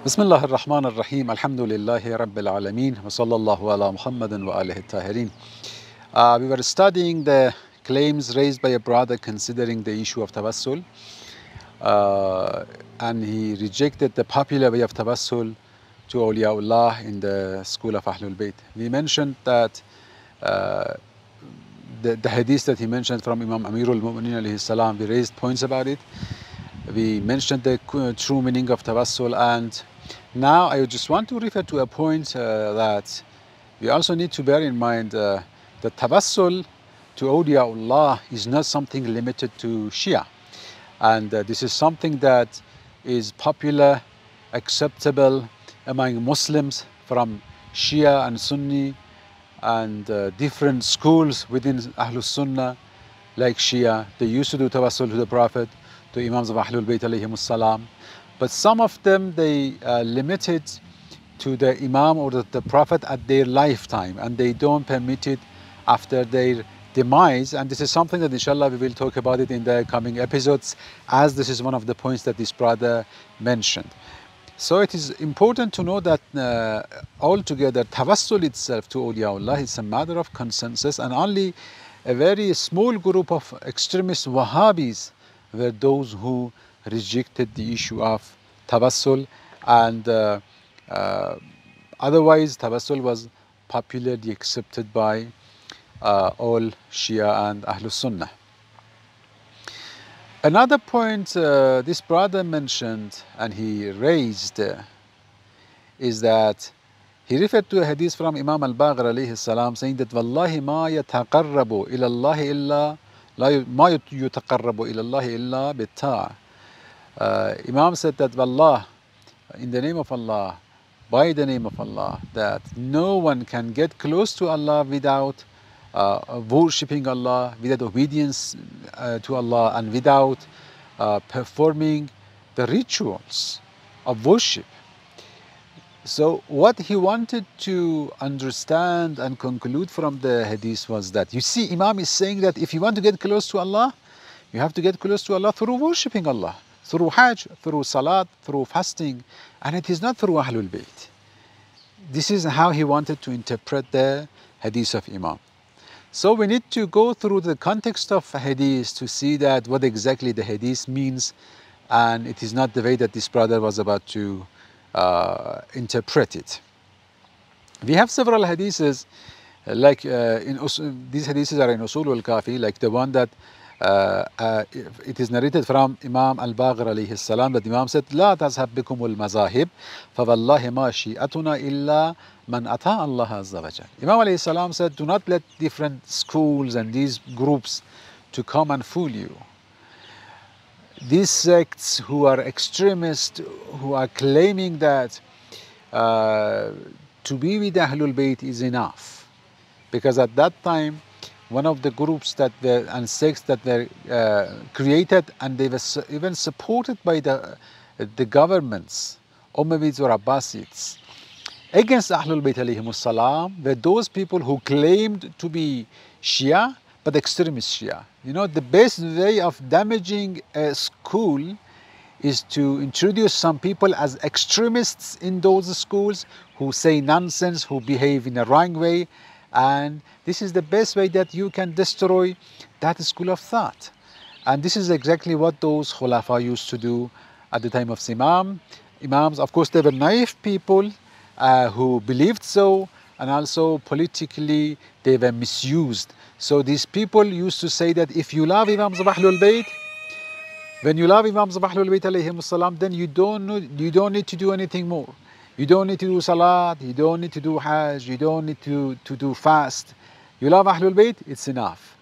Bismillah ar-Rahman ar-Rahim. Alhamdulillahi Rabbil Alameen. Wa sallallahu ala Muhammadin wa alihi tahirin. We were studying the claims raised by a brother considering the issue of tawassul. And he rejected the popular way of tawassul to awliyaullah in the school of Ahlul Bayt. We mentioned that the hadith that he mentioned from Imam Amirul Mu'mineen alayhi salam, we raised points about it. We mentioned the true meaning of tawassul, and now I just want to refer to a point that we also need to bear in mind that tawassul to awliyaullah is not something limited to Shia, and this is something that is popular, acceptable among Muslims from Shia and Sunni and different schools within Ahlus Sunnah. Like Shia, they used to do tawassul to the Prophet, to Imams of Ahlul Bayt alayhimus salam, but some of them they limit it to the Imam or the Prophet at their lifetime, and they don't permit it after their demise. And this is something that inshallah we will talk about it in the coming episodes, as this is one of the points that this brother mentioned. So it is important to know that altogether tawassul itself to awliyaullah is a matter of consensus, and only a very small group of extremist Wahhabis were those who rejected the issue of tawassul, and otherwise tawassul was popularly accepted by all Shia and Ahlus Sunnah. Another point this brother mentioned and he raised is that he referred to a hadith from Imam al-Baqir alayhi salam, saying that Wallahi ma yataqarrabu ila Allah illa ma yutaqarrabu ila Allah illa bitta'a. Imam said that Wallah, in the name of Allah, by the name of Allah, that no one can get close to Allah without worshipping Allah, without obedience to Allah, and without performing the rituals of worship. So what he wanted to understand and conclude from the hadith was that, you see, Imam is saying that if you want to get close to Allah, you have to get close to Allah through worshipping Allah, through Hajj, through Salat, through fasting, and it is not through Ahlul Bayt. This is how he wanted to interpret the hadith of Imam. So we need to go through the context of hadith to see that what exactly the hadith means, and it is not the way that this brother was about to interpret it. We have several hadiths, like these hadiths are in Usul al-Kafi, like the one that it is narrated from Imam al-Baqir alayhi salam, that Imam said, لا تذهب بكم المذاهب فوالله ما شيئتنا إلا من أتى الله عز وجل. Imam alayhi salam said, do not let different schools and these groups to come and fool you. These sects who are extremists, who are claiming that to be with Ahlul Bayt is enough, because at that time one of the groups that were and sects that were created, and they were even supported by the governments, Umayyads or Abbasids, against Ahlul Bayt alayhimus salam, were those people who claimed to be Shia, but extremist Shia. You know, the best way of damaging a school is to introduce some people as extremists in those schools who say nonsense, who behave in a wrong way, and this is the best way that you can destroy that school of thought. And this is exactly what those Khulafa used to do at the time of Imams. Of course, they were naive people who believed so, and also politically they were misused. So these people used to say that if you love Imams of Ahlul Bayt, when you love Imams of Ahlul Bayt alayhimus salam, then you don't need to do anything more. You don't need to do Salat, you don't need to do Hajj, you don't need to do fast. You love Ahlul Bayt, it's enough.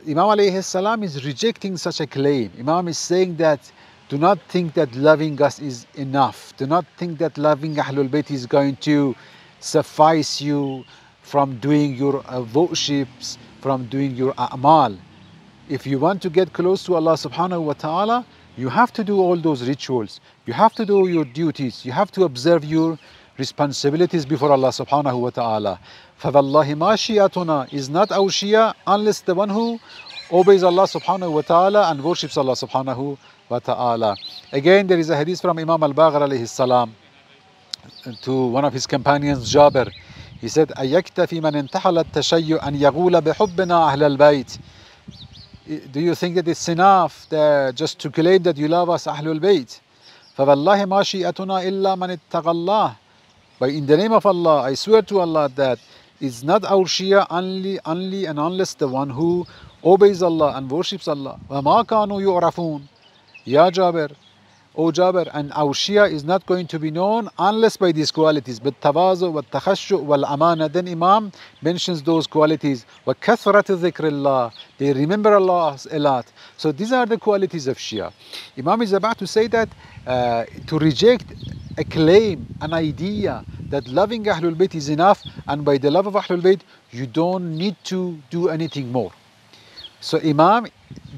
Imam alayhi salam is rejecting such a claim. Imam is saying that do not think that loving us is enough. Do not think that loving Ahlul Bayt is going to suffice you from doing your worships, from doing your a'mal. If you want to get close to Allah subhanahu wa ta'ala, you have to do all those rituals. You have to do your duties. You have to observe your responsibilities before Allah subhanahu wa ta'ala. فَوَاللَّهِ مَا شِيَاتُنَا is not our Shia unless the one who obeys Allah subhanahu wa ta'ala and worships Allah subhanahu wa ta'ala. Again, there is a hadith from Imam al-Baqir alayhi salam to one of his companions, Jabir. He said, أَيَكْتَفِي مَنْ انْتَحَلَ التَّشَيُّ أَنْ يَغُولَ بِحُبِّنَا أَهْلَ الْبَيْتِ. Do you think that it's enough just to claim that you love us, Ahlul Bayt? فَوَاللَّهِ مَا شِيئَتُنَا إِلَّا مَنِ اتَّقَى اللَّهِ. But in the name of Allah, I swear to Allah that it's not our Shia only and unless the one who obeys Allah and worships Allah. وَمَا كَانُوا يُعْرَفُونَ. Ya Jabir, O Jabir, and our Shia is not going to be known unless by these qualities. But tawasul, wa takhashu, wal amana. Then Imam mentions those qualities. Wa kathrat dhikrillah. They remember Allah a lot. So these are the qualities of Shia. Imam is about to say that to reject a claim, an idea that loving Ahlul Bayt is enough, and by the love of Ahlul Bayt you don't need to do anything more. So Imam,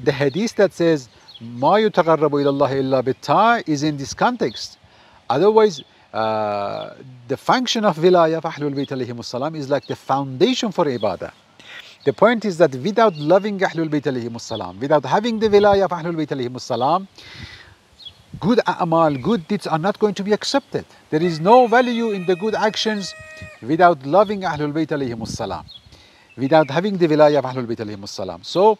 the hadith that says Ma yutaqarrabu ilallah illa bitta is in this context. Otherwise, the function of wilayah of Ahlul Bayt alayhimus salam is like the foundation for ibadah. The point is that without loving Ahlul Bayt alayhimus salam, without having the wilayah of Ahlul Bayt alayhimus salam, good a'mal, good deeds are not going to be accepted. There is no value in the good actions without loving Ahlul Bayt alayhimus salam, without having the wilayah of Ahlul Bayt alayhimus salam. So,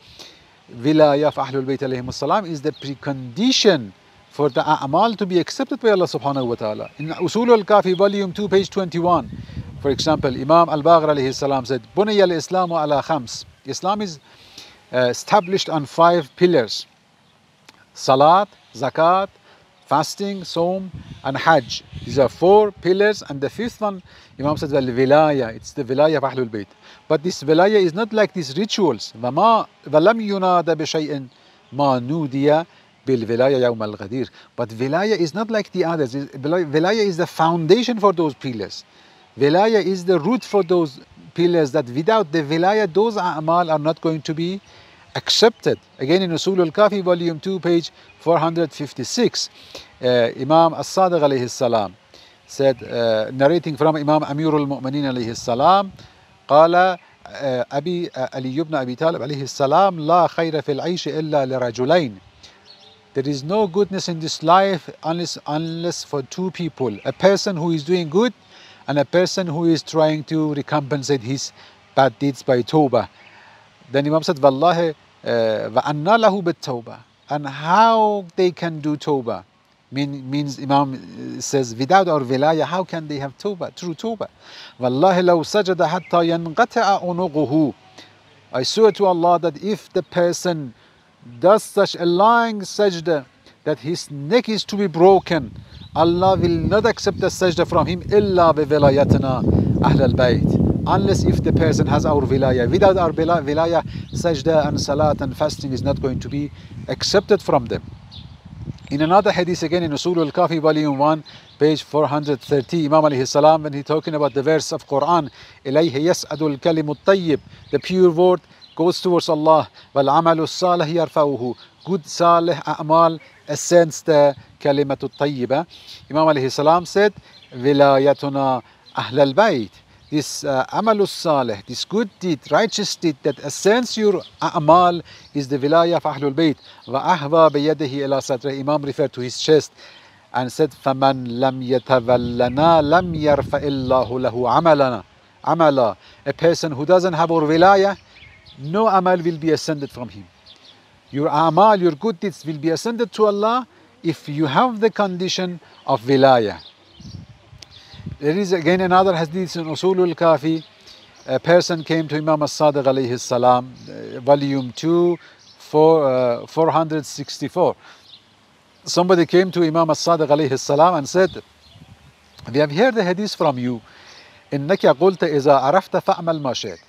wilayah of Ahlul Bayt alayhimus salam is the precondition for the a'mal to be accepted by Allah subhanahu wa ta'ala. In Usul al-Kafi, volume 2, page 21, for example, Imam al-Baqir alayhi salam said, Buniyya al-Islamu ala khams. Islam is established on 5 pillars: Salat, Zakat, fasting, Saum, and Hajj. These are 4 pillars, and the 5th one, Imam says, well, wilayah. It's the wilayah of Ahlul Bayt. But this wilayah is not like these rituals. وَلَمْ يُنَادَ بِشَيْءٍ مَا نُودِيَ بِالْوِلَايَةِ يَوْمَ الْغَدِيرِ. But wilayah is not like the others. Wilayah is the foundation for those pillars. Wilayah is the root for those pillars, that without the wilayah, those a'mal are not going to be accepted. Again, in Usul al-Kafi, volume 2, page 456, Imam as-Sadiq alayhi salam said, narrating from Imam Amir al-Mu'minin alayhi salam, قال أبي علي بن أبي طالب عليه السلام لا خير في العيش إلا لرجلين. There is no goodness in this life unless for 2 people: a person who is doing good and a person who is trying to recompensate his bad deeds by tawbah. Then Imam said, Wallahi, وَأَنَّا لَهُ بِالتَّوْبَةِ. And how they can do tawbah? Means Imam says, without our wilayah, how can they have tawbah, true tawbah? Wallahi law sajada hatta yanqata'a unuquhu. I swear to Allah that if the person does such a lying sajda that his neck is to be broken, Allah will not accept the sajda from him illa bi wilayatana ahl al-bayt. Unless if the person has our wilayah. Without our wilayah, sajda and salat and fasting is not going to be accepted from them. In another hadith, again in Usul al-Kafi, volume 1, page 430, Imam alayhi salam, when he's talking about the verse of Quran, إِلَيْهِ يَسْعَدُ الْكَلِمُ الطَّيِّبُ, the pure word goes towards Allah, وَالْعَمَلُ الصَّالِحِ يَرْفَعُهُ, good salih a'mal ascends the kalimatu tayyiba. Imam alayhi salam said, wilayatuna ahl al-bayt. This amalus salih, this good deed, righteous deed that ascends your a'mal is the wilayah of Ahlul Bayt. وَأَهْوَى بِيَدِهِ إِلَى صَدْرِهِ. Imam referred to his chest and said, فَمَنْ لَمْ يَتَوَلَّنَا لَمْ يَرْفَإِ اللَّهُ لَهُ عَمَلًا. A person who doesn't have our wilayah, no amal will be ascended from him. Your a'mal, your good deeds will be ascended to Allah if you have the condition of wilayah. There is again another hadith in Usul al-Kafi. A person came to Imam as-Sadiq alayhi salam, volume 2, 464. Somebody came to Imam as-Sadiq alayhi salam and said, we have heard the hadith from you. إِنَّكَ قُلْتَ إِذَا عَرَفْتَ فَأْمَلْ مَا شِئْتَ.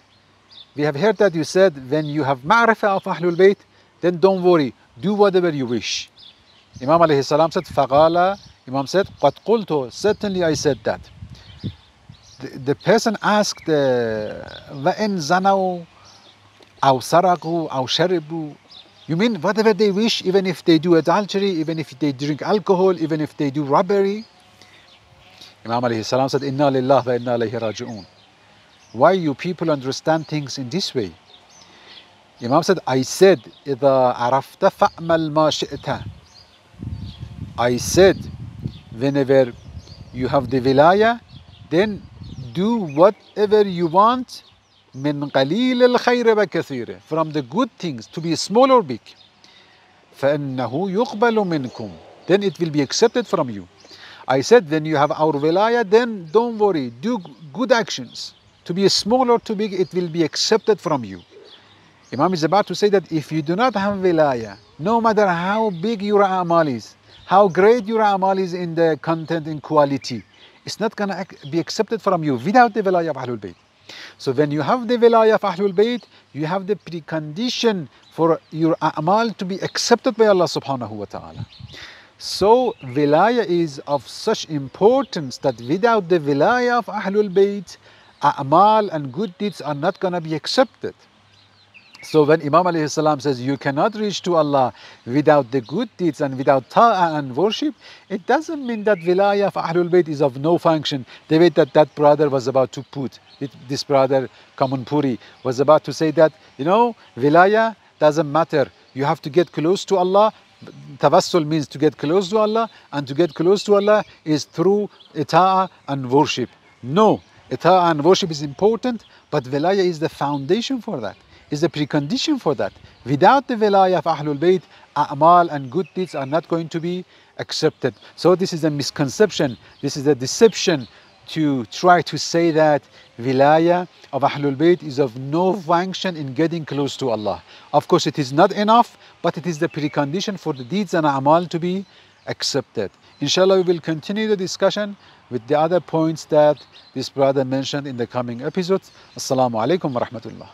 We have heard that you said, when you have ma'rifah of Ahlul Bayt, then don't worry, do whatever you wish. Imam alayhi salam said, فَقَالَ. Imam said, قَدْ قُلْتُ. Certainly I said that. The person asked, وَإِنْ زَنَوْا أَوْ سَرَقُوا أَوْ شَرِبُوا. You mean whatever they wish, even if they do adultery, even if they drink alcohol, even if they do robbery? Imam alayhi salam said, إِنَّا لِلَّهِ وَإِنَّا إِلَيْهِ رَاجِعُونَ. Why you people understand things in this way? Imam said, I said, إِذَا عَرَفْتَ فَأْمَلْ مَا شِئْتَ. I said, whenever you have the wilayah, then do whatever you want, من قليل الخير وكثير, from the good things, to be small or big. فإنه يقبل منكم, then it will be accepted from you. I said, when you have our wilayah, then don't worry, do good actions. To be small or too big, it will be accepted from you. Imam is about to say that if you do not have wilayah, no matter how big your a'mal is, how great your a'mal is in the content and quality, it's not going to be accepted from you without the wilayah of Ahlul Bayt. So when you have the wilayah of Ahlul Bayt, you have the precondition for your a'mal to be accepted by Allah subhanahu wa ta'ala. So wilayah is of such importance that without the wilayah of Ahlul Bayt, a'mal and good deeds are not going to be accepted. So when Imam alayhi salam says you cannot reach to Allah without the good deeds and without ta'ah and worship, it doesn't mean that wilayah of Ahlul Bayt is of no function. The way that that brother was about to put, this brother Kamoonpuri was about to say that, you know, wilayah doesn't matter. You have to get close to Allah. Tawassul means to get close to Allah, and to get close to Allah is through ta'ah and worship. No, ta'ah and worship is important, but wilayah is the foundation for that, is the precondition for that. Without the wilayah of Ahlul Bayt, a'mal and good deeds are not going to be accepted. So this is a misconception, this is a deception to try to say that wilayah of Ahlul Bayt is of no function in getting close to Allah. Of course it is not enough, but it is the precondition for the deeds and a'mal to be accepted. Inshallah, we will continue the discussion with the other points that this brother mentioned in the coming episodes. Assalamu alaikum wa rahmatullah.